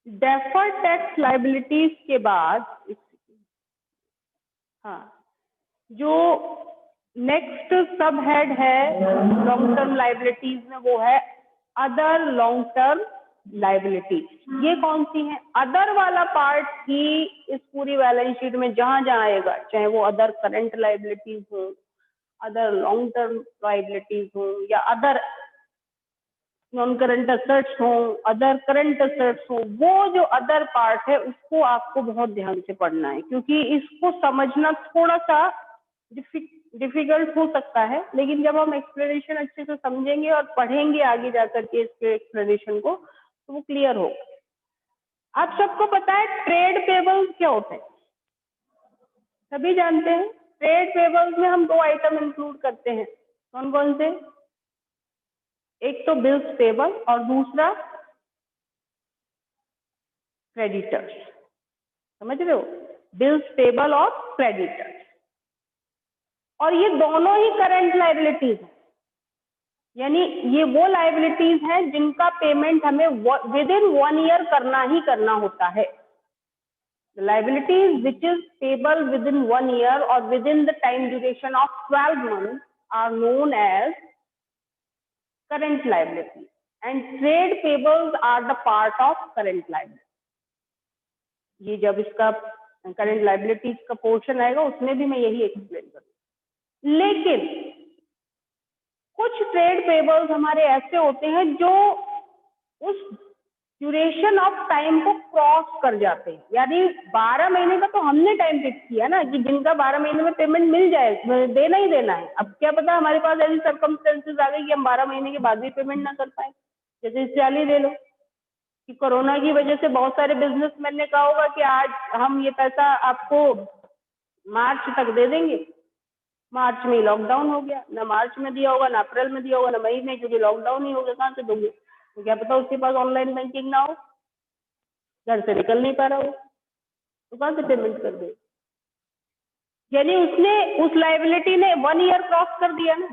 Deferred tax liabilities के बाद हाँ, जो नेक्स्ट सब हेड है लॉन्ग टर्म लाइबिलिटीज में, वो है अदर लॉन्ग टर्म लाइबिलिटीज। ये कौन सी है? अदर वाला पार्ट ही इस पूरी बैलेंस शीट में जहां जहां आएगा, चाहे वो अदर करंट लाइबिलिटीज हो, अदर लॉन्ग टर्म लाइबिलिटीज हो, या अदर नॉन करंट असेट्स हो, अदर करंट असेट्स हो, वो जो अदर पार्ट है उसको आपको बहुत ध्यान से पढ़ना है, क्योंकि इसको समझना थोड़ा सा डिफिकल्ट हो सकता है, लेकिन जब हम एक्सप्लेनेशन अच्छे से समझेंगे और पढ़ेंगे आगे जाकर के इसके एक्सप्लेनेशन को, तो वो क्लियर होगा। आप सबको पता है ट्रेड पेबल्स क्या होते हैं? सभी जानते हैं। ट्रेड पेबल्स में हम दो आइटम इंक्लूड करते हैं। कौन कौन से? एक तो बिल्स पेबल और दूसरा क्रेडिटर्स। समझ रहे हो? बिल्स पेबल और क्रेडिटर्स। और ये दोनों ही करंट लाइबिलिटीज हैं, यानी ये वो लाइबिलिटीज हैं जिनका पेमेंट हमें विद इन 1 ईयर करना ही करना होता है। Liabilities which is payable within 1 year और within the time duration of 12 months are known as current liability, and trade payables are the part of current liability. ये जब इसका current liabilities का portion आएगा उसमें भी मैं यही एक्सप्लेन करूंगा। लेकिन कुछ ट्रेड पेबल्स हमारे ऐसे होते हैं जो उस ड्यूरेशन ऑफ टाइम को क्रॉस कर जाते हैं, यानी 12 महीने का तो हमने टाइम फिक्स किया ना कि जिनका 12 महीने में पेमेंट मिल जाए, देना ही देना है। अब क्या पता हमारे पास ऐसी सर्कमस्टेंसेस आ गई कि हम 12 महीने के बाद भी पेमेंट ना कर पाए। जैसे इस साल ही ले लो कि कोरोना की वजह से बहुत सारे बिजनेसमैन ने कहा होगा कि आज हम ये पैसा आपको मार्च तक दे देंगे। मार्च में लॉकडाउन हो गया, ना मार्च में दिया होगा, ना अप्रैल में दिया होगा, ना मई में, क्योंकि लॉकडाउन ही होगा, कहाँ से दोगे? तो क्या पता उसके पास ऑनलाइन बैंकिंग ना हो, घर से निकल नहीं पा रहा हो, तो कहाँ से पेमेंट कर दे? यानी उसने उस लाइबिलिटी ने 1 ईयर क्रॉस कर दिया ना,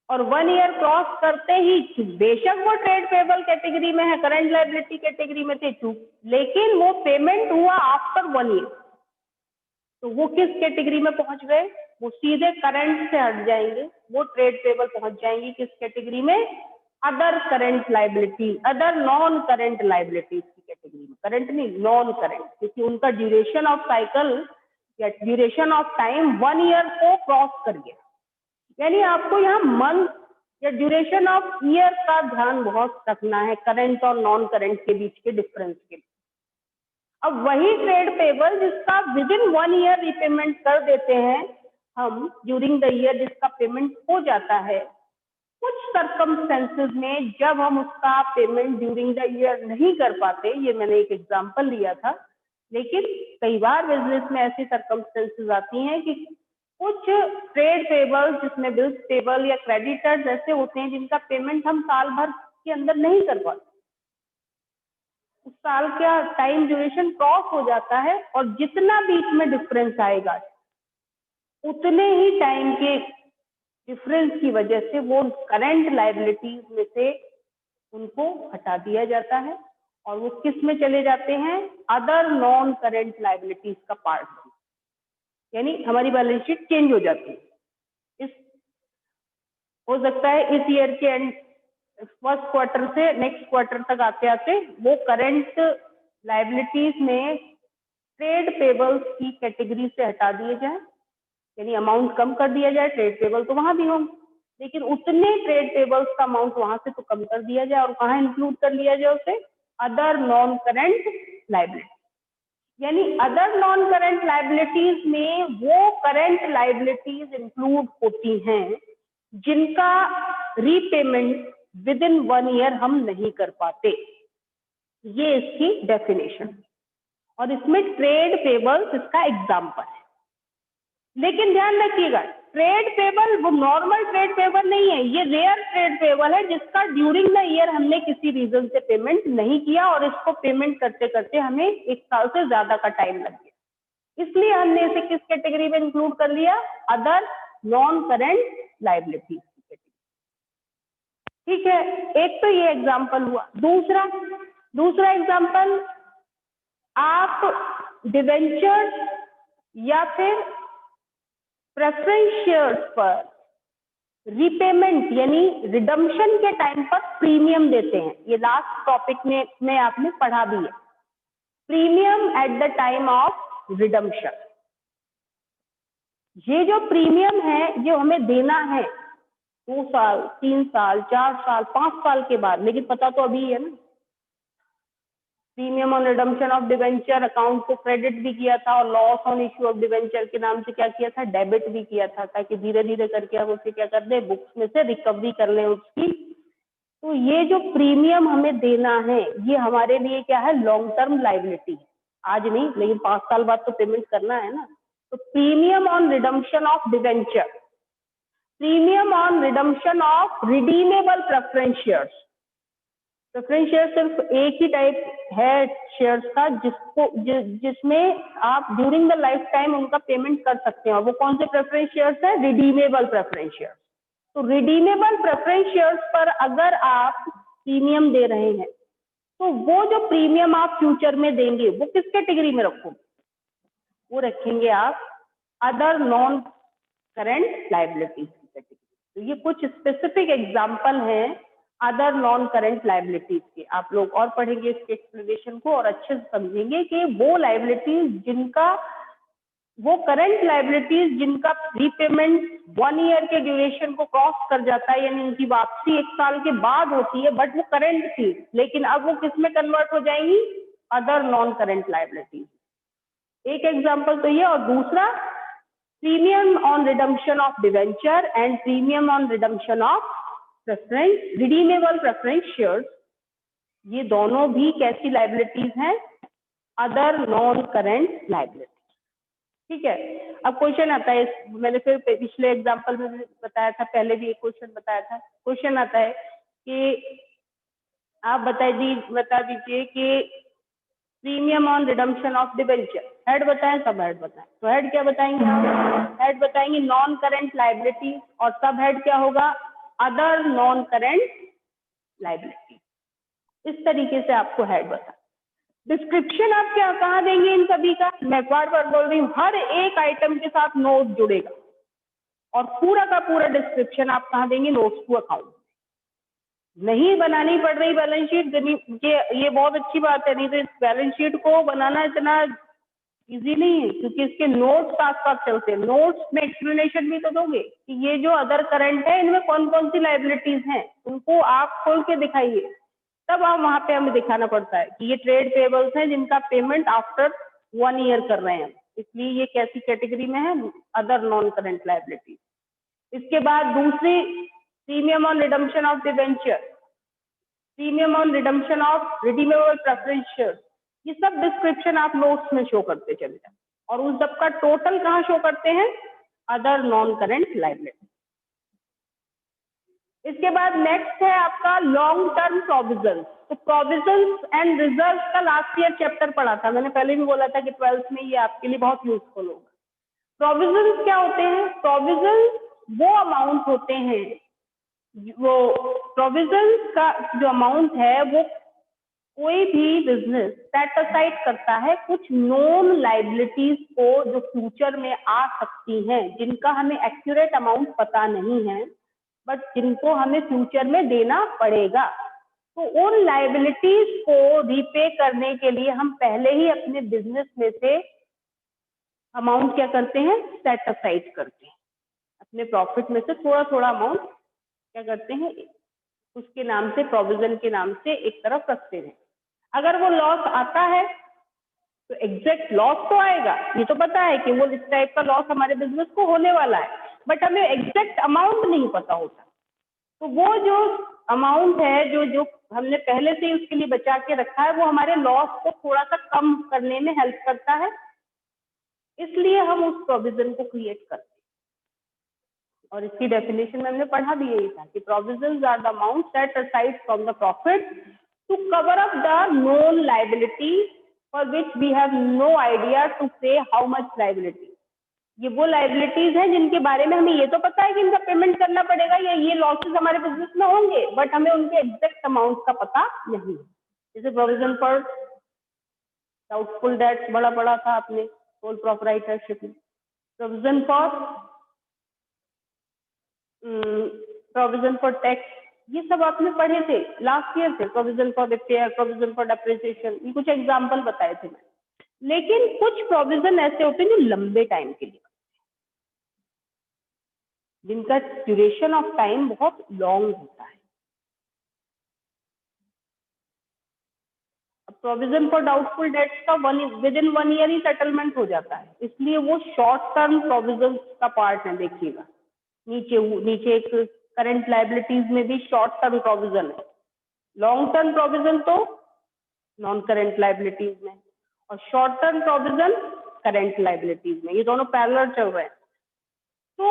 और 1 ईयर क्रॉस करते ही बेशक वो ट्रेड पेबल कैटेगरी में है, करंट लाइबिलिटी कैटेगरी में थे, लेकिन वो पेमेंट हुआ आफ्टर 1 ईयर, तो वो किस कैटेगरी में पहुंच गए? वो सीधे करंट से हट जाएंगे, वो ट्रेड पेबल पहुंच जाएंगी किस कैटेगरी में? Other current liability, other non current liabilities की कैटेगरी में। करंट नहीं, नॉन करंट, क्योंकि उनका ड्यूरेशन ऑफ साइकिल या ड्यूरेशन ऑफ टाइम 1 ईयर को क्रॉस कर गया। यानी आपको यहाँ मंथ या ड्यूरेशन ऑफ ईयर का ध्यान बहुत रखना है करंट और नॉन करंट के बीच के डिफरेंस के लिए। अब वही ट्रेड पेबल जिसका विद इन 1 ईयर रिपेमेंट कर देते हैं हम ड्यूरिंग द ईयर, जिसका पेमेंट हो जाता है, कुछ सर्कमस्टेंसेस में जब हम उसका पेमेंट ड्यूरिंग द ईयर नहीं कर पाते, ये मैंने एक एग्जांपल लिया था, लेकिन कई बार बिजनेस में ऐसी सर्कमस्टेंसेस आती हैं कि कुछ ट्रेड पेबल्स जिसमें बिल्स पेबल या क्रेडिटर्स ऐसे होते हैं जिनका पेमेंट हम साल भर के अंदर नहीं कर पाते। उस साल का टाइम ड्यूरेशन क्रॉस हो जाता है और जितना बीच में डिफरेंस आएगा उतने ही टाइम के डिफरेंस की वजह से वो करंट लाइबिलिटीज में से उनको हटा दिया जाता है और वो किस में चले जाते हैं? अदर नॉन करंट लाइबिलिटीज का पार्ट, यानी हमारी बैलेंस शीट चेंज हो जाती है। इस हो सकता है इस ईयर के एंड फर्स्ट क्वार्टर से नेक्स्ट क्वार्टर तक आते आते वो करंट लाइबिलिटीज में ट्रेड पेबल्स की कैटेगरी से हटा दिए जाए, यानी अमाउंट कम कर दिया जाए। ट्रेड पेबल तो वहां भी होंगे, लेकिन उतने ट्रेड पेबल्स का अमाउंट वहां से तो कम कर दिया जाए और कहाँ इंक्लूड कर लिया जाए उसे? Other non current liability. यानी अदर नॉन करंट लाइबिलिटीज में वो करंट लाइबिलिटीज इंक्लूड होती हैं जिनका रीपेमेंट विद इन 1 ईयर हम नहीं कर पाते। ये इसकी डेफिनेशन, और इसमें ट्रेड पेबल्स इसका एग्जाम्पल है। लेकिन ध्यान रखिएगा, ट्रेड पेबल वो नॉर्मल ट्रेड पेबल नहीं है, ये रेयर ट्रेड पेबल है जिसका ड्यूरिंग द ईयर हमने किसी रीजन से पेमेंट नहीं किया और इसको पेमेंट करते करते हमें 1 साल से ज्यादा का टाइम लग गया, इसलिए हमने इसे किस कैटेगरी में इंक्लूड कर लिया? अदर नॉन करंट लाइबिलिटीज की कैटेगरी। ठीक है, एक तो ये एग्जाम्पल हुआ। दूसरा, दूसरा एग्जांपल, आप डिवेंचर या फिर प्रेफरेंस शेयर्स पर रीपेमेंट यानी रिडम्पशन के टाइम पर प्रीमियम देते हैं। ये लास्ट टॉपिक में आपने पढ़ा भी है, premium at the time of redemption. ये जो प्रीमियम है ये हमें देना है 2 साल, 3 साल, 4 साल, 5 साल के बाद, लेकिन पता तो अभी है ना। Premium on redemption of debenture account को क्रेडिट भी किया था और loss on issue of debenture के नाम से क्या किया था, डेबिट भी किया था, ताकि धीरे धीरे करके हम उसे क्या कर दें, बुक्स में से रिकवरी कर लें उसकी। तो ये जो प्रीमियम हमें देना है ये हमारे लिए क्या है, लॉन्ग टर्म लायबिलिटी। आज नहीं लेकिन 5 साल बाद तो पेमेंट करना है ना। तो premium on redemption of debenture, premium on redemption of redeemable preference shares. Preference share सिर्फ एक ही टाइप है शेयर्स का जिसमें आप ड्यूरिंग द लाइफ टाइम उनका पेमेंट कर सकते हैं, और वो कौन से प्रेफरेंस शेयर्स है, रिडीमेबल प्रेफरेंस शेयर्स। तो रिडीमेबल प्रेफरेंस शेयर्स पर अगर आप प्रीमियम दे रहे हैं तो वो जो प्रीमियम आप फ्यूचर में देंगे वो किस कैटेगरी में रखोगे, वो रखेंगे आप अदर नॉन करेंट लायबिलिटीज की कैटेगरी। तो ये कुछ स्पेसिफिक एग्जांपल हैं अदर नॉन करेंट लायबिलिटीज के। आप लोग और पढ़ेंगे इसके एक्सप्लेनेशन को और अच्छे से समझेंगे कि वो लायबिलिटीज जिनका, वो करंट लायबिलिटीज जिनका रीपेमेंट 1 ईयर के ड्यूरेशन को क्रॉस कर जाता है, यानी उनकी वापसी 1 साल के बाद होती है, बट वो करंट थी, लेकिन अब वो किस में कन्वर्ट हो जाएंगी, अदर नॉन करंट लायबिलिटीज। एक एग्जांपल तो ये, और दूसरा premium on redemption of debenture and premium on redemption of preference redeemable preference shares. ये दोनों भी कैसी लायबिलिटीज हैं, अदर नॉन करेंट लायबिलिटी। ठीक है, अब क्वेश्चन आता है, मैंने फिर पिछले एग्जांपल में बताया था, पहले भी एक क्वेश्चन बताया था। क्वेश्चन आता है कि आप बता दीजिए कि premium on redemption of debenture, head बताएं सब हेड बताएं। तो हेड क्या बताएंगे आप, हेड बताएंगे नॉन करेंट लायबिलिटी, और सब हेड क्या होगा, अदर नॉन करेंट लायबिलिटी। इस तरीके से आपको हेड बता। डिस्क्रिप्शन आप क्या कहाँ देंगे इन सभी का, मैं बार बार बोल रही हूँ, हर एक आइटम के साथ नोट जुड़ेगा, और पूरा का पूरा डिस्क्रिप्शन आप कहाँ देंगे, नोट्स टू अकाउंट। नहीं बनानी पड़ रही बैलेंस शीट, ये बहुत अच्छी बात है, नहीं तो इस बैलेंस शीट को बनाना इतना इजी नहीं है, क्योंकि इसके नोट्स साथ साथ चलते हैं। नोट्स में एक्सप्लेनेशन भी तो दोगे कि ये जो अदर करंट है इनमें कौन कौन सी लायबिलिटीज हैं, उनको आप खोल के दिखाइए, तब आप वहां पे हमें दिखाना पड़ता है कि ये ट्रेड पेबल्स हैं जिनका पेमेंट आफ्टर 1 ईयर कर रहे हैं, इसलिए ये कैसी कैटेगरी में है, अदर नॉन करंट लायबिलिटी। इसके बाद दूसरी, premium on redemption of debenture, premium on redemption of redeemable preference shares, ये सब डिस्क्रिप्शन आप नोट्स में शो करते चले जाए, और उस सब का टोटल कहाँ शो करते हैं, अदर नॉन करंट लायबिलिटी। इसके बाद नेक्स्ट है आपका लॉन्ग टर्म प्रोविजंस। तो प्रोविजंस एंड रिजर्व्स का लास्ट ईयर चैप्टर पढ़ा था, मैंने पहले भी बोला था कि 12th में ये आपके लिए बहुत यूजफुल होगा। प्रोविजंस क्या होते हैं, प्रोविजंस वो अमाउंट होते हैं, वो प्रोविजंस का जो अमाउंट है वो कोई भी बिजनेस सेट असाइड करता है कुछ नोन लायबिलिटीज को जो फ्यूचर में आ सकती हैं, जिनका हमें एक्यूरेट अमाउंट पता नहीं है, बट जिनको हमें फ्यूचर में देना पड़ेगा। तो उन लायबिलिटीज को रीपे करने के लिए हम पहले ही अपने बिजनेस में से अमाउंट क्या करते हैं, सेट असाइड करते हैं, अपने प्रॉफिट में से थोड़ा थोड़ा अमाउंट क्या करते हैं, उसके नाम से, प्रोविजन के नाम से एक तरफ रखते हैं। अगर वो लॉस आता है तो एग्जैक्ट लॉस तो आएगा, ये तो पता है कि वो इस टाइप का लॉस हमारे बिजनेस को होने वाला है, बट हमें एग्जैक्ट अमाउंट नहीं पता होता। तो वो जो अमाउंट है जो हमने पहले से ही उसके लिए बचा के रखा है, वो हमारे लॉस को थोड़ा सा कम करने में हेल्प करता है, इसलिए हम उस प्रोविजन को क्रिएट करते हैं। और इसकी डेफिनेशन में हमने पढ़ा भी यही था कि provisions are the amount set aside from the profit to cover up the known liability for which we have no idea to say how much liability. ये वो लायबिलिटीज हैं जिनके बारे में हमें ये तो पता है कि इनका पेमेंट करना पड़ेगा या ये लॉसेस हमारे बिजनेस में होंगे, बट हमें उनके एग्जैक्ट अमाउंट का पता नहीं है। जैसे प्रोविजन फॉर डाउटफुल डेट्स बड़ा पड़ा था आपने सोल प्रोप्राइटरशिप में, प्रोविजन फॉर टैक्स, ये सब आपने पढ़े थे लास्ट ईयर से, provision for repair, provision for depreciation, ये कुछ एग्जाम्पल बताए थे मैं। लेकिन कुछ प्रोविजन ऐसे होते हैं जो लंबे टाइम के लिए, जिनका ड्यूरेशन ऑफ टाइम बहुत लॉन्ग होता है। अब प्रोविजन फॉर डाउटफुल डेट्स का विद इन 1 ईयर ही सेटलमेंट हो जाता है, इसलिए वो शॉर्ट टर्म प्रोविजन का पार्ट है। देखिएगा नीचे एक करंट लाइबिलिटीज में भी शॉर्ट टर्म प्रोविजन है, लॉन्ग टर्म प्रोविजन तो नॉन करंट लाइबिलिटीज में, और short term provision current liabilities में, ये दोनों पैरेलल चल रहे हैं। तो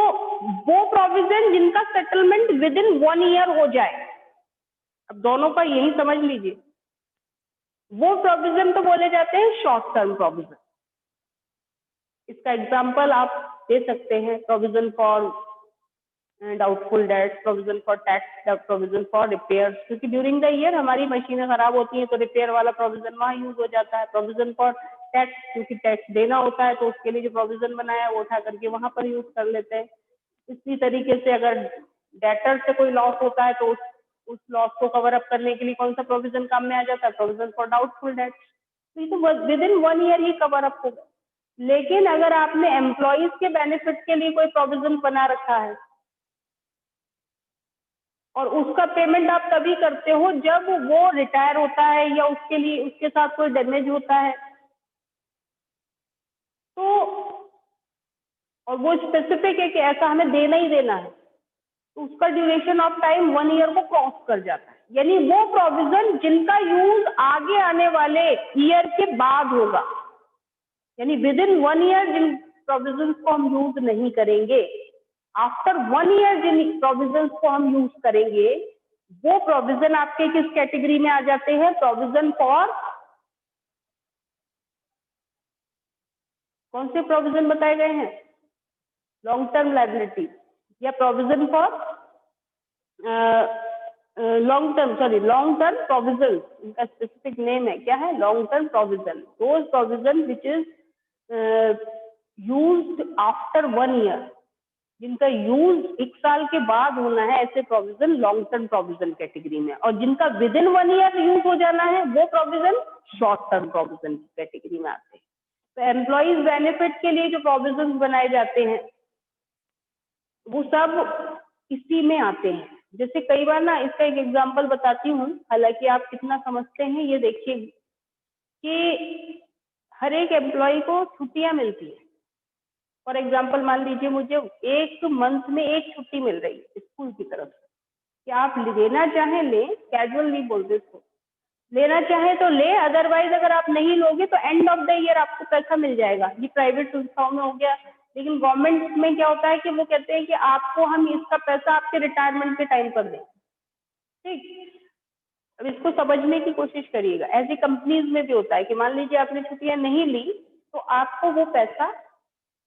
वो प्रोविजन जिनका सेटलमेंट विद इन 1 ईयर हो जाए, अब दोनों का यही समझ लीजिए, वो प्रोविजन तो बोले जाते हैं शॉर्ट टर्म प्रोविजन। इसका एग्जांपल आप दे सकते हैं, provision for doubtful debts, provision for tax, provision for repairs, क्योंकि ड्यूरिंग द ईयर हमारी मशीनें खराब होती हैं तो रिपेयर वाला प्रोविजन वहाँ यूज हो जाता है। प्रोविजन फॉर टैक्स, क्योंकि टैक्स देना होता है तो उसके लिए जो प्रोविजन बनाया है वो उठा करके वहां पर यूज कर लेते हैं। इसी तरीके से अगर डेटर से कोई लॉस होता है तो उस लॉस को कवर अप करने के लिए कौन सा प्रोविजन काम में आ जाता है, प्रोविजन फॉर डाउटफुल डेट्स। तो ये तो विद इन 1 ईयर ही कवर अप होगा। लेकिन अगर आपने एम्प्लॉइज के बेनिफिट के लिए कोई प्रोविजन बना रखा है और उसका पेमेंट आप तभी करते हो जब वो रिटायर होता है या उसके लिए उसके साथ कोई डैमेज होता है, तो और वो स्पेसिफिक है कि ऐसा हमें देना ही देना है, तो उसका ड्यूरेशन ऑफ टाइम 1 ईयर को क्रॉस कर जाता है। यानी वो प्रोविजन जिनका यूज आगे आने वाले ईयर के बाद होगा, यानी विद इन 1 ईयर जिन प्रोविजन को हम यूज नहीं करेंगे, आफ्टर 1 ईयर जिन प्रोविजन को हम यूज करेंगे, वो प्रोविजन आपके किस कैटेगरी में आ जाते हैं, प्रोविजन फॉर, कौन से प्रोविजन बताए गए हैं, लॉन्ग टर्म लाइबिलिटी या provision for long term provision, इनका स्पेसिफिक नेम है, क्या है, long term provision. Those provision which is used after 1 year, जिनका यूज 1 साल के बाद होना है, ऐसे provision long term provision category में। और जिनका विद इन 1 ईयर यूज हो जाना है वो प्रोविजन शॉर्ट टर्म प्रोविजन की कैटेगरी में आते हैं। तो एम्प्लॉइज बेनिफिट के लिए जो प्रोविजन बनाए जाते हैं वो सब इसी में आते हैं। जैसे कई बार ना, इसका एक एग्जांपल बताती हूँ, हालांकि आप कितना समझते हैं ये देखिए, कि हर एक एम्प्लॉय को छुट्टियां मिलती है। फॉर एग्जाम्पल मान लीजिए मुझे एक मंथ में एक छुट्टी मिल रही है स्कूल की तरफ से, कि आप लेना चाहें ले, कैजुअल लीव बोलते इसको, लेना चाहे तो ले, अदरवाइज अगर आप नहीं लोगे तो एंड ऑफ द ईयर आपको पैसा मिल जाएगा। ये प्राइवेट संस्थाओं में हो गया, लेकिन गवर्नमेंट में क्या होता है कि वो कहते हैं कि आपको हम इसका पैसा आपके रिटायरमेंट के टाइम पर दें। ठीक, अब इसको समझने की कोशिश करिएगा। ऐसी कंपनीज में भी होता है कि मान लीजिए आपने छुट्टियां नहीं ली तो आपको वो पैसा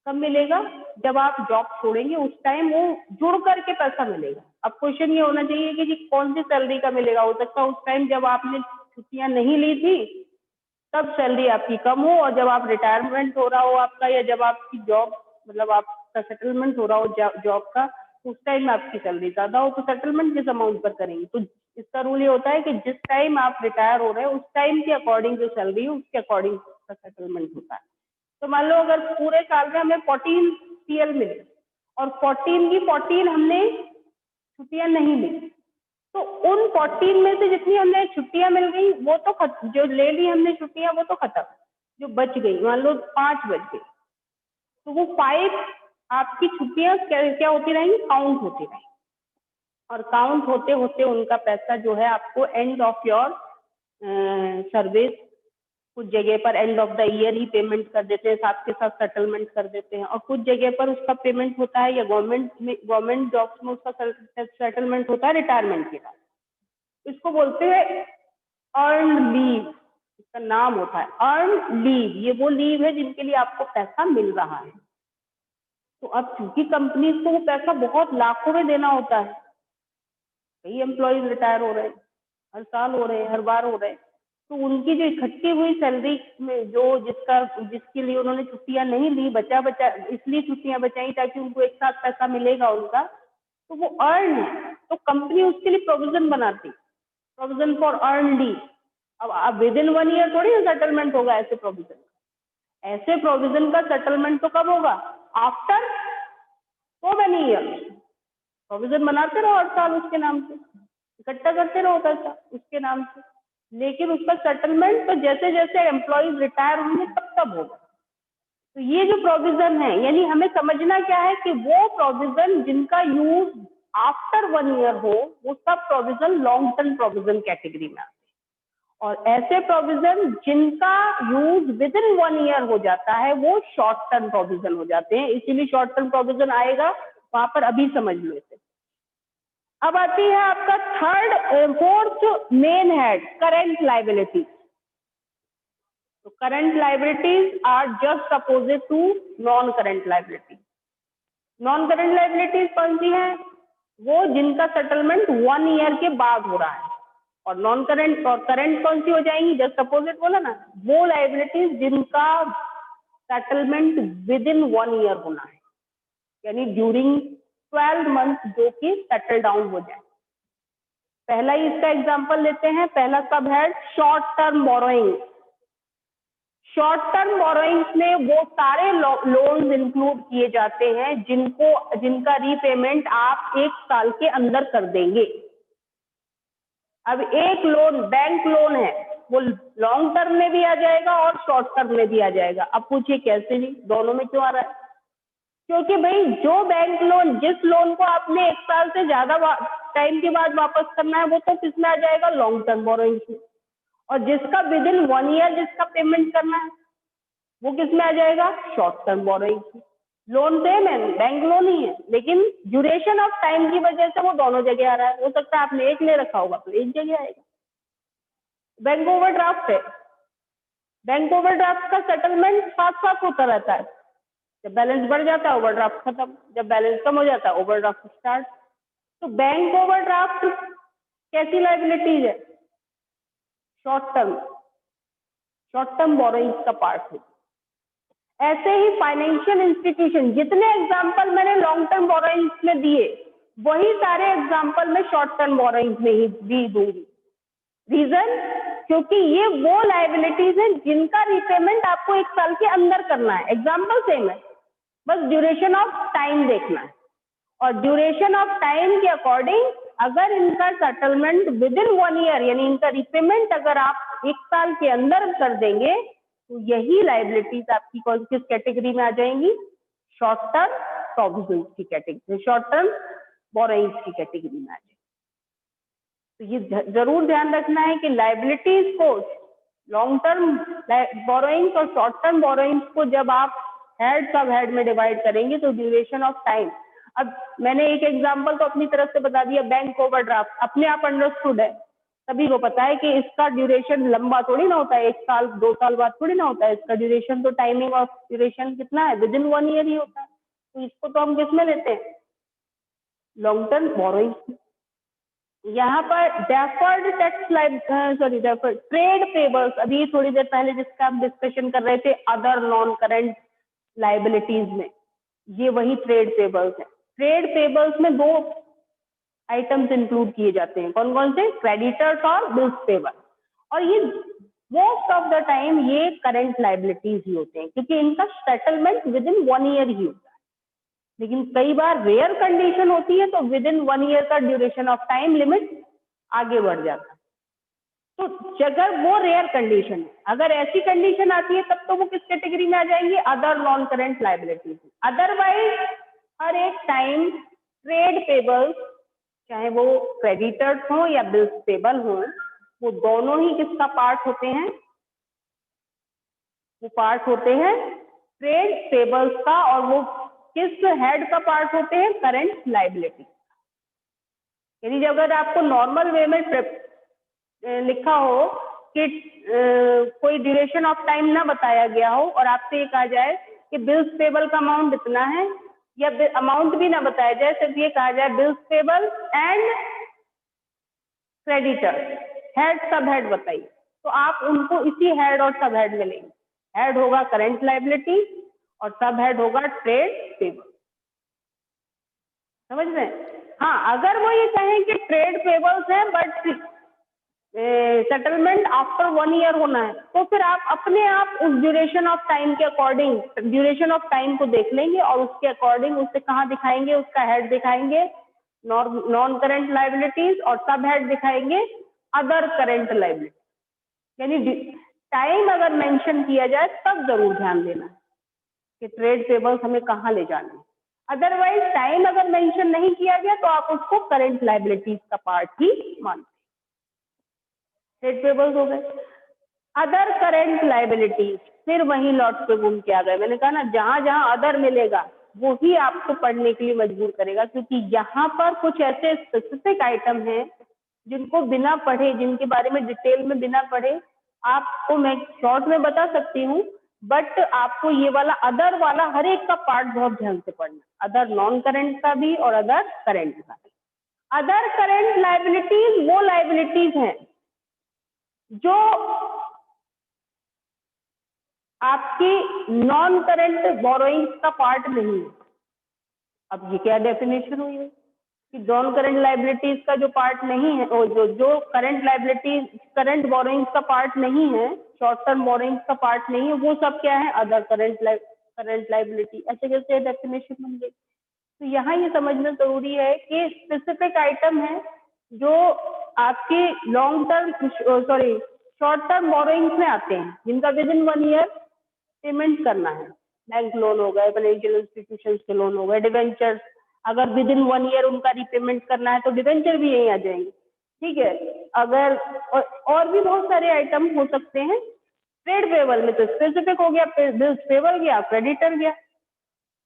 कब मिलेगा, जब आप जॉब छोड़ेंगे उस टाइम वो जुड़ करके पैसा मिलेगा। अब क्वेश्चन ये होना चाहिए कि जी कौन सी सैलरी का मिलेगा। हो सकता है उस टाइम जब आपने छुट्टियां नहीं ली थी तब सैलरी आपकी कम हो, और जब आप रिटायरमेंट हो रहा हो आपका, या जब आपकी जॉब मतलब आपका सेटलमेंट हो रहा हो जॉब का, उस टाइम आपकी सैलरी ज्यादा हो, तो सेटलमेंट किस अमाउंट पर करेंगे। तो इसका रूल ये होता है कि जिस टाइम आप रिटायर हो रहे हैं उस टाइम के अकॉर्डिंग जो सैलरी है उसके अकॉर्डिंग का सेटलमेंट होता है। तो मान लो अगर पूरे साल में हमें 14 CL मिले और 14 की 14 हमने छुट्टियां नहीं ली, तो उन 14 में से जितनी हमें छुट्टियां मिल गई वो तो जो ले ली हमने छुट्टियां वो तो खत्म, जो बच गई मान लो 5 बच गई, तो वो 5 आपकी छुट्टियां क्या होती रहेंगी, काउंट होती रहेंगी, और काउंट होते होते उनका पैसा जो है आपको एंड ऑफ योर सर्विस, कुछ जगह पर end of the year he payment कर देते हैं, साथ के साथ सेटलमेंट कर देते हैं, और कुछ जगह पर उसका पेमेंट होता है, या गवर्नमेंट जॉब्स में उसका सेटलमेंट होता है रिटायरमेंट के बाद। इसको बोलते हैं अर्न लीव, इसका नाम होता है अर्न लीव। ये वो लीव है जिनके लिए आपको पैसा मिल रहा है। तो अब चूंकि कंपनीज को वो पैसा बहुत लाखों में देना होता है, कई एम्प्लॉयज रिटायर हो रहे हैं, हर साल हो रहे हैं, हर बार हो रहे हैं, तो उनकी जो इकट्ठी हुई सैलरी में जो जिसके लिए उन्होंने छुट्टियां नहीं ली, बचा इसलिए छुट्टियां बचाई ताकि उनको एक साथ पैसा मिलेगा उनका, तो वो अर्न है, तो कंपनी उसके लिए प्रोविजन बनाती, प्रोविजन फॉर अर्न लीव। अब विद इन 1 ईयर थोड़ी ना सेटलमेंट होगा ऐसे प्रोविजन का सेटलमेंट तो कब होगा? After so many years. Provision बनाते रहो हर साल उसके नाम से, इकट्ठा करते रहो पैसा उसके नाम से, लेकिन उसका सेटलमेंट तो जैसे जैसे एम्प्लॉयज रिटायर होंगे तब होगा। तो ये जो प्रोविजन है, यानी हमें समझना क्या है कि वो प्रोविजन जिनका यूज आफ्टर 1 ईयर हो, वो सब provision long term provision category में आते हैं, और ऐसे प्रोविजन जिनका यूज विद इन 1 ईयर हो जाता है वो शॉर्ट टर्म प्रोविजन हो जाते हैं। इसीलिए शॉर्ट टर्म प्रोविजन आएगा वहां पर, अभी समझ लो इसे। अब आती है आपका fourth main head, current liability. तो current liabilities are just opposite to non current liability. Non current liabilities कौन सी है? वो जिनका सेटलमेंट 1 ईयर के बाद हो रहा है, और नॉन करंट और करंट कौन सी हो जाएंगी? जस्ट अपोजिट बोला ना, वो लायबिलिटीज जिनका सेटलमेंट विद इन 1 ईयर होना है, यानी ड्यूरिंग 12 मंथ जो कि सेटल डाउन हो जाए। पहला ही इसका एग्जांपल लेते हैं, पहला सब है short term borrowing. Short term borrowings में वो सारे लोन्स इंक्लूड किए जाते हैं जिनका रीपेमेंट आप 1 साल के अंदर कर देंगे। अब एक लोन बैंक लोन है, वो लॉन्ग टर्म में भी आ जाएगा और शॉर्ट टर्म में भी आ जाएगा। अब पूछिए कैसे नहीं, दोनों में क्यों आ रहा है? क्योंकि भाई जो बैंक लोन, जिस लोन को आपने 1 साल से ज्यादा टाइम के बाद वापस करना है, वो तो किसमें आ जाएगा? लॉन्ग टर्म बोरोइंग में। और जिसका विद इन 1 ईयर जिसका पेमेंट करना है, वो किसमें आ जाएगा? शॉर्ट टर्म बोरोइंग में। लोन सेम है, बैंक लोन ही है, लेकिन ड्यूरेशन ऑफ टाइम की वजह से वो दोनों जगह आ रहा है। हो सकता है आपने एक ले रखा होगा तो एक जगह आएगा। बैंक ओवरड्राफ्ट है, बैंक ओवरड्राफ्ट का सेटलमेंट साथ साथ होता रहता है। जब बैलेंस बढ़ जाता है ओवरड्राफ्ट खत्म, जब बैलेंस कम हो जाता है ओवरड्राफ्ट स्टार्ट। तो बैंक ओवरड्राफ्ट कैसी लायबिलिटीज है? शॉर्ट टर्म बोरोइंग्स का पार्ट है। ऐसे ही फाइनेंशियल इंस्टीट्यूशन, जितने एग्जांपल मैंने लॉन्ग टर्म बोरोइंग्स में दिए, वही सारे एग्जांपल मैं शॉर्ट टर्म बोरोइंग्स में ही भी दूंगी। रीजन, क्योंकि ये वो लायबिलिटीज हैं जिनका रिपेमेंट आपको 1 साल के अंदर करना है। एग्जाम्पल सेम है, बस ड्यूरेशन ऑफ टाइम देखना है, और ड्यूरेशन ऑफ टाइम के अकॉर्डिंग अगर इनका सेटलमेंट विद इन 1 ईयर, यानी इनका रिपेमेंट अगर आप 1 साल के अंदर कर देंगे, तो यही लायबिलिटीज आपकी किस कैटेगरी में आ जाएंगी? शॉर्ट टर्म प्रोविजन की कैटेगरी, शॉर्ट टर्म बोरोइंग्स की कैटेगरी में आ जाएंगी। तो ये जरूर ध्यान रखना है कि लायबिलिटीज को, लॉन्ग टर्म बोरोइंग्स और शॉर्ट टर्म बोरोइंग्स को जब आप हेड सब हेड में डिवाइड करेंगे तो ड्यूरेशन ऑफ टाइम, अब मैंने एक एग्जांपल तो अपनी तरफ से बता दिया, बैंक ओवरड्राफ्ट अपने आप अंडरस्टूड है, सभी को पता है कि इसका ड्यूरेशन लंबा थोड़ी ना होता है, 1 साल 2 साल बाद थोड़ी ना होता है। इसका ड्यूरेशन तो टाइमिंग ऑफ ड्यूरेशन कितना है? विद इन 1 ईयर ही होता है। तो इसको तो हम किस में लेते हैं? Long term borrowing. यहाँ पर डेफर्ड ट्रेड पेबल्स, अभी थोड़ी देर पहले जिसका हम डिस्कशन कर रहे थे अदर नॉन करंट लायबिलिटीज में, ये वही ट्रेड पेबल्स है। ट्रेड पेबल्स में 2 आइटम्स इंक्लूड किए जाते हैं, कौन कौन से? क्रेडिटर्स और बिल्स पेबल। और ये मोस्ट ऑफ द टाइम ये करंट लायबिलिटीज ही होते हैं, क्योंकि इनका सेटलमेंट विद इन 1 ईयर ही होता है। लेकिन कई बार रेयर कंडीशन होती है तो विद इन 1 ईयर का ड्यूरेशन ऑफ टाइम लिमिट आगे बढ़ जाता है। तो अगर वो रेयर कंडीशन है, अगर ऐसी कंडीशन आती है तब तो वो किस कैटेगरी में आ जाएंगी? Other non current liabilities. Otherwise हर एक टाइम ट्रेड पेबल्स, चाहे वो क्रेडिटर्स हो या बिल्स पेबल हो, वो दोनों ही किसका पार्ट होते हैं? वो पार्ट होते हैं ट्रेड पेबल्स का, और वो किस हेड का पार्ट होते हैं? Current liability. यानी जब अगर आपको नॉर्मल वे में लिखा हो कि कोई ड्यूरेशन ऑफ टाइम ना बताया गया हो और आपसे ये कहा जाए कि बिल्स पेबल का अमाउंट इतना है, या अमाउंट भी ना बताया जाए, सिर्फ ये कहा जाए bills payable and creditor, head सब हेड बताइए, तो आप उनको इसी हेड और सब हेड में लेंगे। हेड होगा करंट लायबिलिटी और सब हेड होगा ट्रेड पेबल। समझ रहे हैं? हाँ, अगर वो ये कहें कि ट्रेड पेबल्स हैं बट सेटलमेंट आफ्टर 1 ईयर होना है, तो फिर आप अपने आप उस ड्यूरेशन ऑफ टाइम के अकॉर्डिंग ड्यूरेशन ऑफ टाइम को देख लेंगे और उसके अकॉर्डिंग उसे कहाँ दिखाएंगे, उसका हेड दिखाएंगे नॉन करंट लायबिलिटीज और सब हेड दिखाएंगे अदर करंट लायबिलिटी। यानी टाइम अगर मेंशन किया जाए तब जरूर ध्यान देना है कि ट्रेड पेबल्स हमें कहाँ ले जाने हैं। अदरवाइज टाइम अगर मेंशन नहीं किया गया तो आप उसको करंट लायबिलिटीज का पार्ट ही मानते। ट्रेड पेबल्स हो गए। अदर करंट लायबिलिटीज फिर वही लॉट पे घूम के आ गए। मैंने कहा ना, जहां जहां अदर मिलेगा वो ही आपको पढ़ने के लिए मजबूर करेगा, क्योंकि यहाँ पर कुछ ऐसे स्पेसिफिक आइटम हैं जिनको बिना पढ़े, जिनके बारे में डिटेल में बिना पढ़े आपको मैं शॉर्ट में बता सकती हूँ, बट आपको ये वाला अदर वाला हर एक का पार्ट बहुत ध्यान से पढ़ना, अदर नॉन करंट का भी और अदर करंट का भी। अदर करंट लायबिलिटीज वो लायबिलिटीज हैं जो आपकी नॉन करंट बोरोइंग्स का पार्ट नहीं है। अब ये क्या डेफिनेशन हुई है कि नॉन करंट लायबिलिटीज का जो पार्ट नहीं है, और जो करंट लायबिलिटीज करंट बोरोइंग्स का पार्ट नहीं है, शॉर्ट टर्म बोरोइंग्स का पार्ट नहीं है, वो सब क्या है, अदर करंट लायबिलिटी। ऐसे कैसे डेफिनेशन बन गई? तो यहाँ ये समझना जरूरी है कि स्पेसिफिक आइटम है जो आपके long term short term borrowings में आते हैं, जिनका विद इन 1 ईयर पेमेंट करना है। बैंक लोन हो गए, फाइनेंशियल इंस्टीट्यूशन के लोन हो गए, डिवेंचर, अगर विद इन 1 ईयर उनका रीपेमेंट करना है तो डिवेंचर भी यहीं आ जाएंगे। ठीक है, अगर और भी बहुत सारे आइटम हो सकते हैं। ट्रेड पेबल में तो स्पेसिफिक हो गया, बिल्स पेबल गया, क्रेडिटर गया।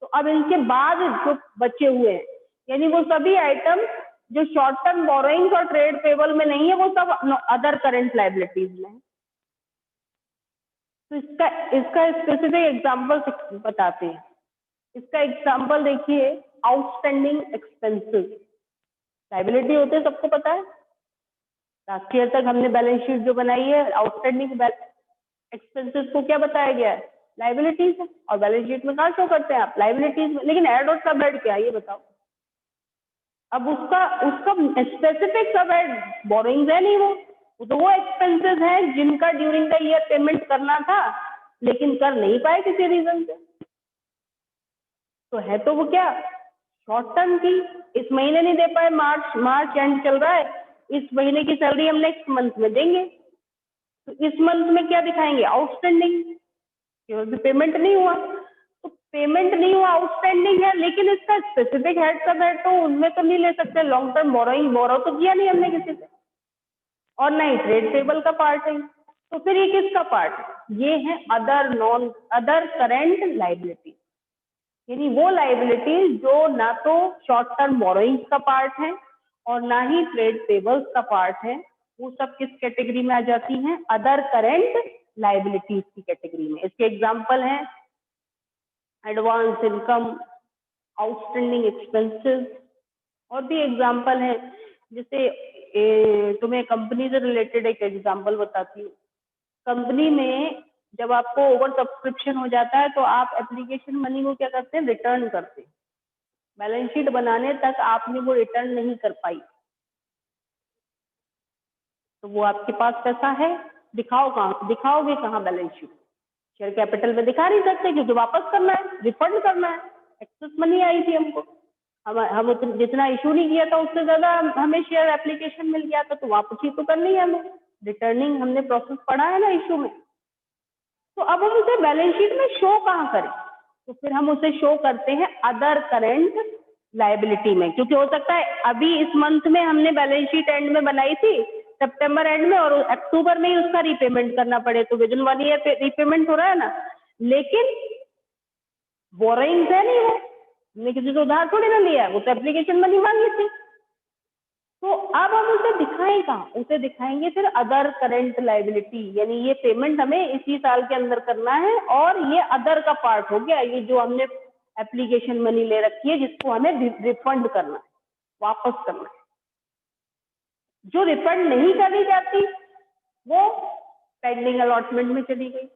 तो अब इनके बाद जो बचे हुए हैं, यानी वो सभी आइटम जो शॉर्ट टर्म बोरोइंग्स और ट्रेड पेबल में नहीं है, वो सब अदर करंट लायबिलिटीज में है। तो इसका स्पेसिफिक एग्जांपल बताते हैं। इसका एग्जांपल देखिए, आउटस्टैंडिंग एक्सपेंसेस लायबिलिटी होते हैं, सबको पता है। लास्ट ईयर तक हमने बैलेंस शीट जो बनाई है, आउटस्टैंडिंग एक्सपेंसेस को क्या बताया गया है, लायबिलिटीज है। और बैलेंस शीट में कहाँ शो करते हैं आप, लायबिलिटीज में। लेकिन एड और सब हेड क्या है ये बताओ। अब उसका स्पेसिफिक सब हेड बोरोइंग्स है नहीं, वो तो वो एक्सपेंसेस हैं जिनका ड्यूरिंग द ईयर पेमेंट करना था लेकिन कर नहीं पाए किसी रीजन से। तो है तो वो क्या, शॉर्ट टर्म की, इस महीने नहीं दे पाए, मार्च एंड चल रहा है, इस महीने की सैलरी हम नेक्स्ट मंथ में देंगे, तो इस मंथ में क्या दिखाएंगे, आउटस्टैंडिंग, क्योंकि पेमेंट नहीं हुआ। तो पेमेंट नहीं हुआ, आउटस्टैंडिंग है, लेकिन इसका स्पेसिफिक हेड सब है तो उनमें तो नहीं ले सकते। लॉन्ग टर्म बोरो तो किया नहीं हमने किसी से, और नहीं ट्रेड पेबल का पार्ट है। तो फिर ये किसका पार्ट है, ये है अदर करंट लायबिलिटी, यानी वो लायबिलिटी जो ना तो शॉर्ट टर्म बोरोइंग्स का पार्ट है और ना ही ट्रेड पेबल्स का पार्ट है। वो सब किस कैटेगरी में आ जाती हैं, अदर करंट लायबिलिटीज की कैटेगरी में। इसके एग्जांपल हैं एडवांस इनकम, आउटस्टैंडिंग एक्सपेंसेस, और भी एग्जांपल हैं। जैसे तुम्हें कंपनी से रिलेटेड एक एग्जांपल बताती हूँ। कंपनी में जब आपको ओवर सब्सक्रिप्शन हो जाता है तो आप एप्लीकेशन मनी को क्या करते हैं, रिटर्न करते हैं। बैलेंस शीट बनाने तक आपने वो रिटर्न नहीं कर पाई, तो वो आपके पास पैसा है, दिखाओगे कहाँ बैलेंस शीट, शेयर कैपिटल में दिखा नहीं सकते क्योंकि वापस करना है, रिफंड करना है। एक्सेस मनी आई थी हमको, हम जितना इशू नहीं किया था उससे ज्यादा हमें शेयर एप्लीकेशन मिल गया था, तो वापस ही तो करनी है हमें, रिटर्निंग हमने प्रोसेस पढ़ा है ना इशू में। तो अब हम उसे बैलेंस शीट में शो कहाँ करें, तो फिर हम उसे शो करते हैं अदर करंट लायबिलिटी में, क्योंकि हो सकता है अभी इस मंथ में हमने बैलेंस शीट एंड में बनाई थी, सितंबर एंड में, और अक्टूबर में ही उसका रीपेमेंट करना पड़े, तो विद इन 1 ईयर रीपेमेंट हो रहा है ना, लेकिन बोरोइंग्स है नहीं, वो हमने किसी से उधार थोड़ी ना लिया, वो तो एप्लीकेशन मनी मांगी थी। तो अब हम उसे दिखाएं कहाँ, उसे दिखाएंगे फिर अदर करंट लायबिलिटी, यानी ये पेमेंट हमें इसी साल के अंदर करना है और ये अदर का पार्ट हो गया, ये जो हमने एप्लीकेशन मनी ले रखी है जिसको हमें रिफंड करना है, वापस करना है। जो रिफंड नहीं करी जाती वो पेंडिंग अलॉटमेंट में चली गई।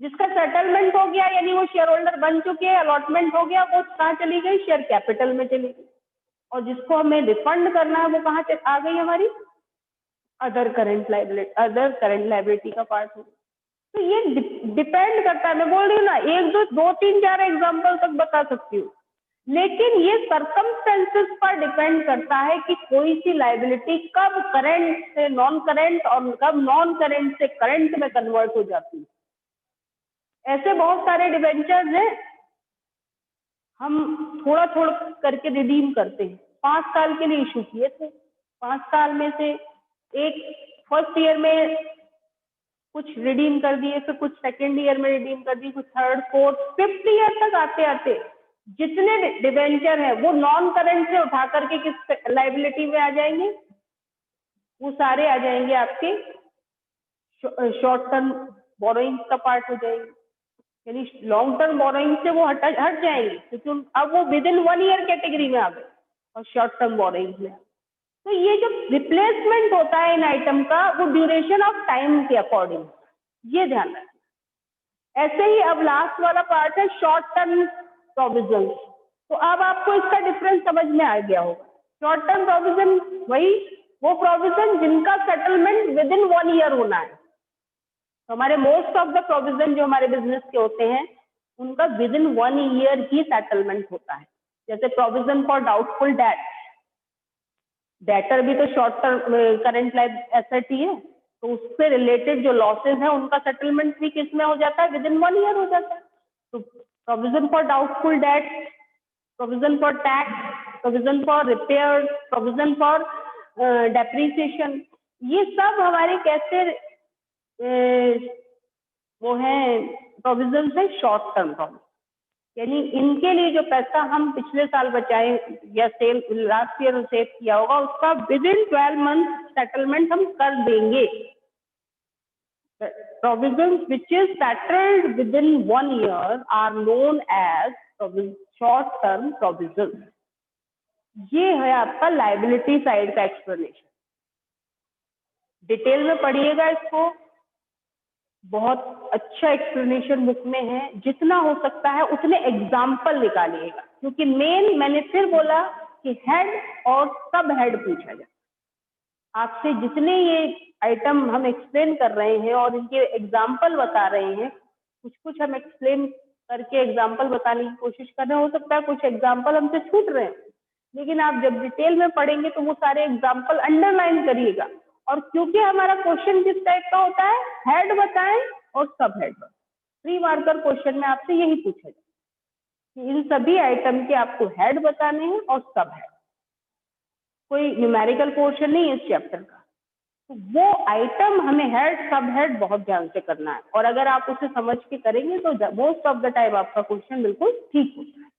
जिसका सेटलमेंट हो गया यानी वो शेयर होल्डर बन चुके हैं, अलॉटमेंट हो गया, वो कहाँ चली गई, शेयर कैपिटल में चली गई। और जिसको हमें रिफंड करना है वो कहाँ आ गई हमारी, अदर करंट लायबिलिटी का पार्ट हो। तो ये डिपेंड करता है, मैं बोल रही हूँ ना, एक दो तीन चार एग्जाम्पल तक बता सकती हूँ, लेकिन ये सर्कमस्टेंसेस पर डिपेंड करता है कि कोई सी लायबिलिटी कब करंट से नॉन करंट और कब नॉन करंट से करंट में कन्वर्ट हो जाती है। ऐसे बहुत सारे डिबेंचर्स हैं, हम थोड़ा थोड़ा करके रिडीम करते हैं। 5 साल के लिए इशू किए थे, 5 साल में से एक फर्स्ट ईयर में कुछ रिडीम कर दिए, फिर कुछ सेकेंड ईयर में रिडीम कर दिए, कुछ थर्ड फोर्थ फिफ्थ ईयर तक आते आते जितने डिबेंचर है वो नॉन करंट से उठा करके किस लाइबिलिटी में आ जाएंगे, वो सारे आ जाएंगे आपके शॉर्ट टर्म बोरोइंग का पार्ट हो जाएंगे। यानी लॉन्ग टर्म बोरोइंग से वो हट जाएंगे, क्योंकि अब वो विद इन 1 ईयर कैटेगरी में आ गए और शॉर्ट टर्म बोरोइंग में। तो ये जो रिप्लेसमेंट होता है इन आइटम का, वो ड्यूरेशन ऑफ टाइम के अकॉर्डिंग, ये ध्यान रखना। ऐसे ही अब लास्ट वाला पार्ट है शॉर्ट टर्म प्रोविजन। तो अब आपको इसका डिफरेंस समझ में आ गया होगा। शॉर्ट टर्म प्रोविजन वही वो प्रोविजन जिनका सेटलमेंट विद इन 1 ईयर होना है। तो हमारे मोस्ट ऑफ द प्रोविजन जो हमारे बिजनेस के होते हैं उनका विद इन 1 ईयर ही सेटलमेंट होता है। जैसे provision for doubtful debt, debtor भी तो short term current life asset ही है, तो उससे रिलेटेड जो लॉसेज हैं उनका सेटलमेंट भी किस में हो जाता है, विद इन 1 ईयर हो जाता है। तो provision for doubtful date, provision for tax, provision for repair, provision for depreciation, ये सब हमारे कैसे वो है प्रोविजन है शॉर्ट टर्म प्रोविजन। यानी इनके लिए जो पैसा हम पिछले साल बचाए या सेल लास्ट ईयर सेव किया होगा उसका विद इन 12 मंथ सेटलमेंट हम कर देंगे। Provisions which is settled within 1 year are known as short term provision. ये है आपका लायबिलिटी साइड का एक्सप्लेनेशन। डिटेल में पढ़िएगा इसको, बहुत अच्छा एक्सप्लेनेशन बुक में है। जितना हो सकता है उतने एग्जाम्पल निकालिएगा, क्योंकि मेन मैंने फिर बोला कि हेड और सब हेड पूछा जाए आपसे। जितने ये आइटम हम एक्सप्लेन कर रहे हैं और इनके एग्जाम्पल बता रहे हैं, कुछ कुछ हम एक्सप्लेन करके एग्जाम्पल बताने की कोशिश कर रहे हैं। हो सकता है कुछ एग्जाम्पल हमसे छूट रहे हैं, लेकिन आप जब डिटेल में पढ़ेंगे तो वो सारे एग्जाम्पल अंडरलाइन करिएगा। और क्योंकि हमारा क्वेश्चन किस टाइप का होता है, हेड बताएं और सब हेड बताएं। 3 मार्कर क्वेश्चन में आपसे यही पूछा जाए कि इन सभी आइटम के आपको हेड बताने हैं और सब हेड। कोई न्यूमेरिकल पोर्शन नहीं है इस चैप्टर का, तो वो आइटम हमें हेड सब हेड बहुत ध्यान से करना है। और अगर आप उसे समझ के करेंगे तो मोस्ट ऑफ द टाइम आपका क्वेश्चन बिल्कुल ठीक होता है।